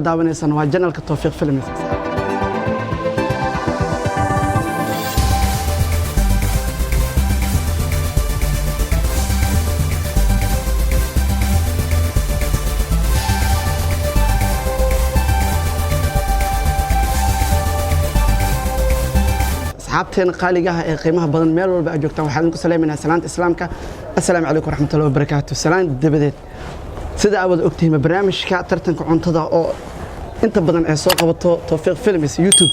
daawanaysan waa janalka Tawfiiq Films. أصحابتنا قاليجها قيمها بدن ميل والبأجوكتا وحالنكم سلام من سلامة إسلامك السلام عليكم ورحمة الله وبركاته سلام دبدت سيدا أود أكتهم برنامج كاترتنك عنتدا أو أنت بدن سوق وطو توفيق فيلمز يوتيوب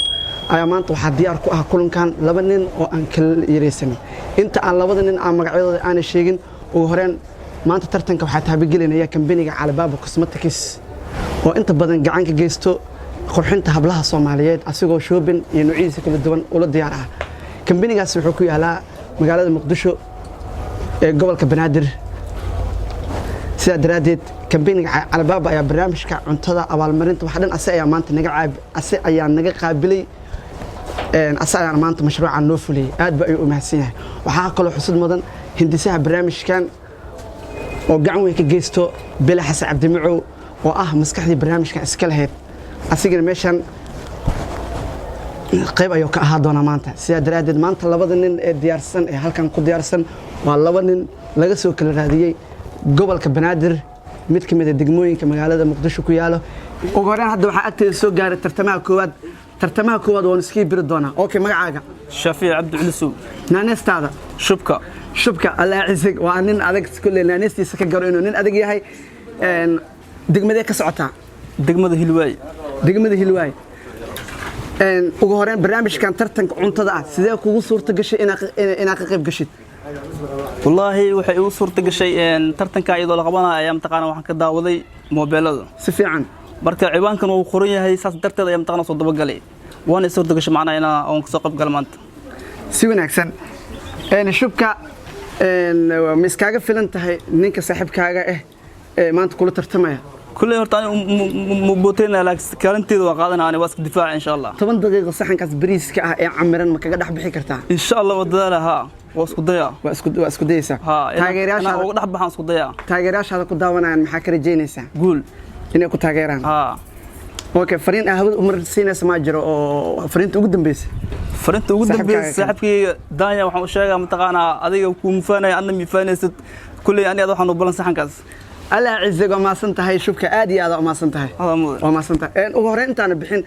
أيامانت وحدي أركوها كلهم كان لبنان وأنكل يريسني أنت على لبنان عم قاعد أنا شيء وهرين ما أنت ترتنك وحتى بيجلين هي كمبيني على باب كوسمتكس وأنت بدن جعنك جيستو qurxinta hablaha Soomaaliyeed asigoo shoobin iyo nuuciisa kala duwan ula diyaaraha kambanigaas wuxuu ku yaalaa magaalada Muqdisho ee gobolka Banaadir sida daraadeed kambaniga Albaaba ayaa barnaamijka cuntada abaalmarinta wax dhan ayaa naga qaabilay ayaan maanta mashruuca noo fuliyay aad baa u mahadsan yahay waxa kale xusud mudan hindisaha barnaamijkan oo gacan weyn ka geysto Bela Xasan Cabdimacow oo ah maskaxdii barnaamijka iska lahayd asigana meeshan qayb ayuu ka ahaa doona maanta sida daraadeed maanta labada nin ee diyaarsan ee halkan ku diyaarsan waa laba nin laga soo kala raadiyay gobolka Banaadir mid ka mid ah degmooyinka magaalada Muqdisho ku yaalo ugu horreyn hadda waxa agteeda soo gaaray tartamaha koowaad oo iskii biri doona okay magacaaga Shafiic Abdi Culusow naanestaada shubka Allah ciisig waa nin adag kullee naanestiisa ka garo inuu nin adag yahay degmada ka socota degmada Hilwaay ugu horeen barnaamijkan tartanka cuntada ah sidee kugu suurta gashay inaad ka qayb gashid wallahi waxay ugu suurta gashay tartanka iyadoo la qabanayo ayaan taqaan waxaan ka daawaday moobilada si fiican marka ciwaankan uu qoran yahay saas darteed ayaan taqaan soo dabagalay waana suurta gashay macnaheena oo ka soo qayb gal maanta si wanaagsan shubka ma iskaaga filan tahay ninka saaxiibkaaga ah maanta kula tartamaya كل هرتان مبوتين لك كارنتي وقادنا أنا واسك دفاع إن شاء الله 8 دقيقة صحن كاس بريس كعمران ما كقدح بحي كرتان إن شاء الله ودلها واسك ضيا واسك ديسا ها تاجرياش أنا وقدح بحان اسك ضيا تاجرياش هذا كده وانا عن محاكر جينيسا قول إني كنت تاجران ها أوكي فرين أهود عمر سينا سماجر أو فرين تقدم بيس صاحبك دانيا وحنا شايع متقانا هذا يكون فانا أنا مفانست كل يعني هذا حنو بلن صحن كاس الله عزك وما سنتهاي شوفك عادي هذا وما سنتهاي وما سنتهاي وهرين أنت أنا بحين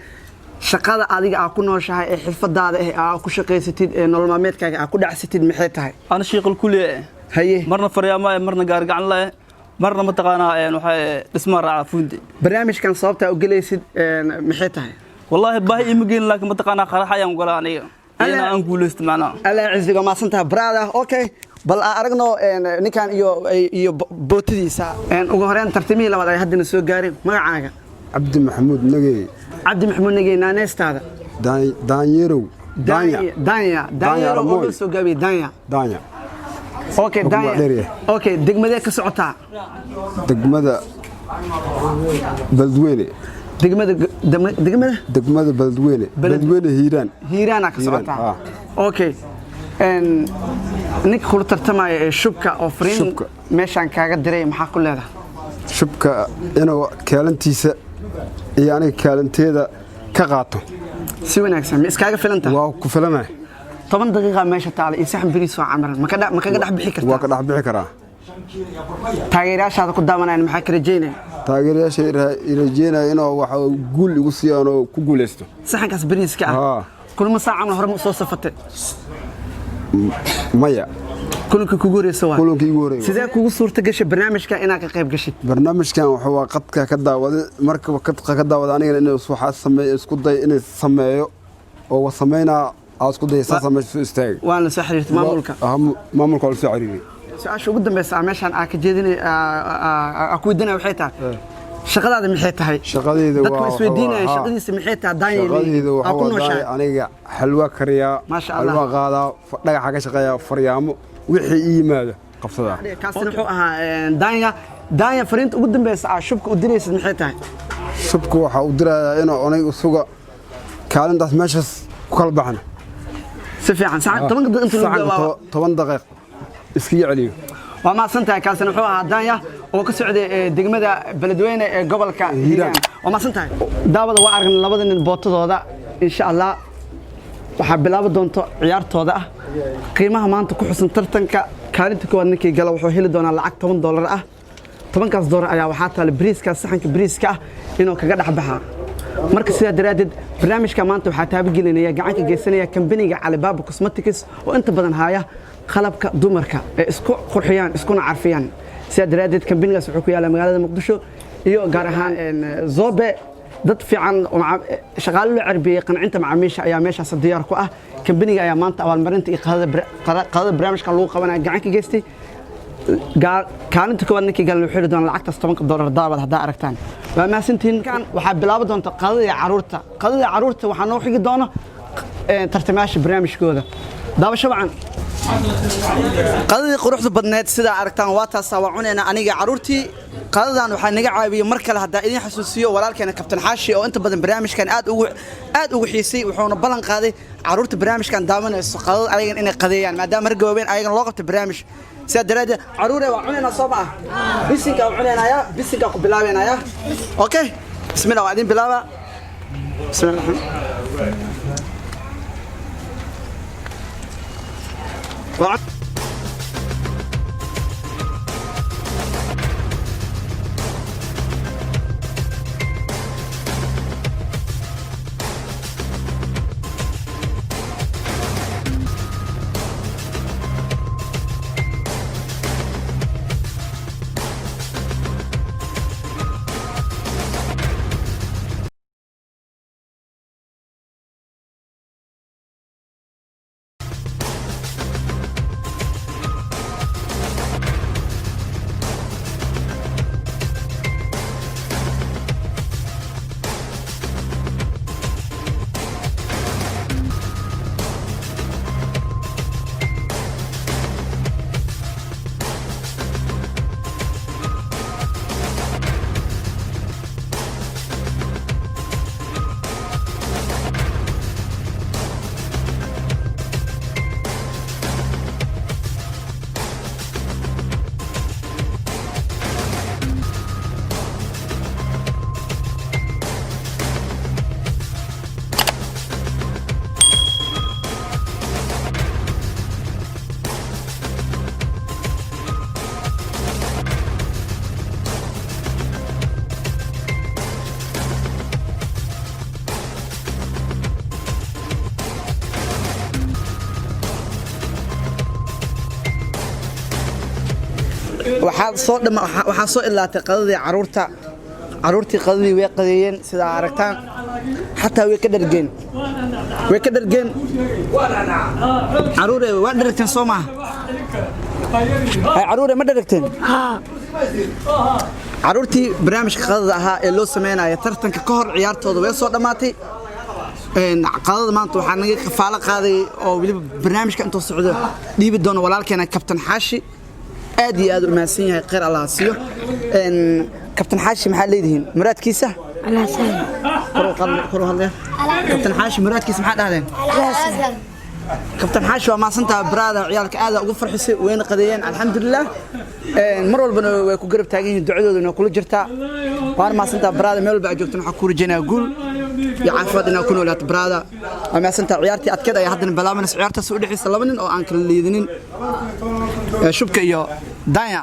شقادة عادي أكون وشها حفظ هذا أكون شقي ستيد نول مامتك أكون دعستيد محيطها أنا شيخ الكل هي مرنا فريامة مرنا قارق عن الله مرنا متقانا نحى اسمه على فندي برنامج كان صوبته وجلست محيطها والله باهي يمكن لك متقانا خلاص يوم قرانية أنا أقول استمعنا الله عزك وما سنتها برادا أوكي bal aragno ninkan iyo bootadiisa ugu horeen tartamii labaad ay hadda soo gaareen magacaaga Abdi Maxamuud Nagey naanestaada Daanyero oo soo gaabay Daanya okay degmada ka socotaa degmada Beledweyne Hiiraan ka socotaa okay ninka kula tartamaya shubka oo fariin meeshan kaaga diray maxaa ku leedahay shubka inuu kaalintiisa iyo aniga kaalinteeda ka qaato si wanaagsan ma iskaaga filan tahay waa ku filanahay 10 daqiiqo meesha taala iyo saxan bariis oo camaran ma kaga dhax bixi kartaa waa ka dhax bixi karaa taageerayaashaada ku daawanayaan maxaa ka rajeynay taageerayaasha rajeynay inuu waxa guul igu siiyaan oo ku guuleysto saxankaas bariiska ah kulma saacan hore soo safatay maya kulanka kugu horeeyay sidee kugu suurta gashay barnaamijka inaad ka qayb gashid barnaamijkan wuxuu qadka ka daawaday marka qadka ka daawaday aniga inuu waxa sameeyo isku day inuu sameeyo oo sameeyna isku day sameeyo istaag waan la soo xiriirtay maamulka oo soo xiriiray su'aasha ugu dambaysa meeshan ka jeedinay ku weydiinay waxay tahay shaqadaada maxay tahay shaqadeedu waa dadku isweydiinay shaqadiisa maxay tahay shaqadeedu waxa aniga xalwa kariya xalwa qaada dhagaxa ka shaqeeya faryaamo wixii yimaado qabsada kaasina wuxuu ahaa daanya fariinta ugu dambaysa shubka u diraysid maxay tahay shubka waxa uu dirayaa inuu aniga suga kaalintaas meeshas ku kala baxna si fiican saacad 10 daqiiqo iska yacliyo وما سنتها كان سنحوها دانيا وكسعد دقمدا بلدوين قبل كهيران وما سنتهاي داود وأرجع لبض إن البطة ذا إن شاء الله وحب لابد دون عيارته ذا قيمها ما أنت كحسن ترتنك كانت كون إنك جلوا حوهيل دون العقد $8 طبعا كاس دور أيا وحتى البريسكا صحن كبريسكا إنه كجد حبها مركز سيد رادد برنامج كمان وحتى بيجي لنا يجعك جسني كمبني على باب كوسمتكس وأنت بدن هايا خلبك دمرك اسكو قرحيان اسكون عارفيان سيد رادد كمبني سحوكي على مقالة مقدشو iyo gaar ahaan Zobe dad fiican oo shaqaale carabi qancinta macaamiisha ayaa meeshaas diyaar ku ah kambaniga ayaa maanta abaalmarinta iyo qadada barnaamijka lagu qabanaya gacan ka geystay kaalinta koowaad ninkii galay wuxuu doon lacagtaas $10 daabad hadaa aragtaan waa maasantiin kan waxa bilaabo doonta qadada caruurta waxa noo xigi doona tartamaasha barnaamijkooda daabasho wacan qadadii quruxda badneed sida aragtaan waa taas waa cunayna aniga caruurtii qadadan waxa naga caawiyay mar kale hadaa idin xasuusiyo walaalkeena kabtan xaashi oo inta badan barnaamijkan aad ugu xiisay wuxuuna balan qaaday caruurta barnaamijkan daawanayso qadada ayagan inay qadeeyaan maadaama margabeen ayagan loo qabtay barnaamij sida daraada caruure waa cunayna soo baa bisinka cunaynaya bisinka ku bilaabeynaya okay bismillah waa idin bilaaba bismillah waxaa soo ilaatay qadadii caruurtii qadadii way qadeeyeen sida aragtaan xataa way ka dhargeen caruure waa dharagteen soo maaha caruure ma dharagteen caruurtii barnaamijka qadada ahaa ee loo sameynaya tartanka ka hor ciyaartooda way soo dhamaatay qadada maanta waxaa naga kafaalo qaaday oo waliba barnaamijka intuu socdo dhiibi doono walaalkeena kabtan xaashi aad iyo aad u mahadsan yahay khayr Allah siiyo kabtan xaashi maxaa leedihiin muraadkiisa Allah sahlan koro hadle kabtan xaashi muraadkiisa maxaa dhahdeen Allah sahlan kabtan xaashi waa maasantaa brada ciyaalka aad ugu farxisay wayna qadeeyeen alxamdulillah mar walbana way ku garab taagan yihiin ducadooduna kula jirtaa waan maasantaa brada meel walba joogtan waxa ku rajaynaa guul يا عفوا إنه كنا ولاد برادا أما سنت عيارتي أتكد أي حد بلا من عيارته سودي حس لبنان أو أنكل ليدنين شبكة يا دايا